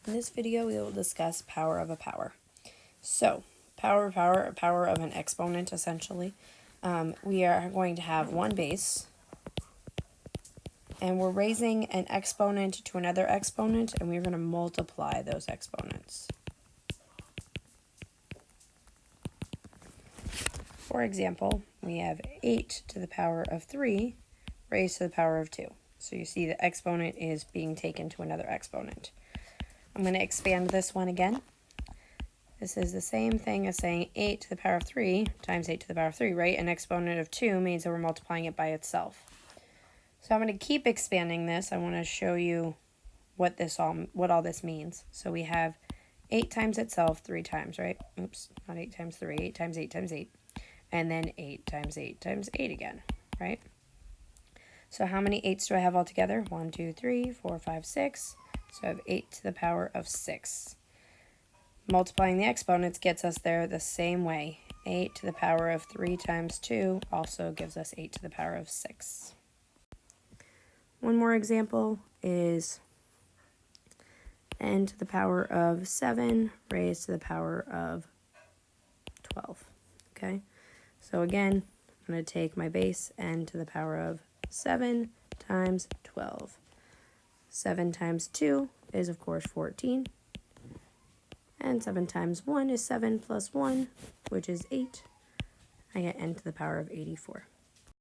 In this video, we will discuss power of a power. So, power of an exponent, essentially. We are going to have one base, and we're raising an exponent to another exponent, and we're going to multiply those exponents. For example, we have 8 to the power of 3 raised to the power of 2. So you see the exponent is being taken to another exponent. I'm going to expand this one again. This is the same thing as saying 8 to the power of 3 times 8 to the power of 3, right? An exponent of 2 means that we're multiplying it by itself. So I'm going to keep expanding this. I want to show you what all this means. So we have 8 times itself 3 times, right? Oops, not 8 times 3, 8 times 8 times 8. And then 8 times 8 times 8 again, right? So how many 8s do I have altogether? 1, 2, 3, 4, 5, 6. So I have 8 to the power of 6. Multiplying the exponents gets us there the same way. 8 to the power of 3 times 2 also gives us 8 to the power of 6. One more example is n to the power of 7 raised to the power of 12. Okay, so again, I'm going to take my base n to the power of 7 times 12. 7 times 2 is, of course, 14. And 7 times 1 is 7 plus 1, which is 8. I get n to the power of 84.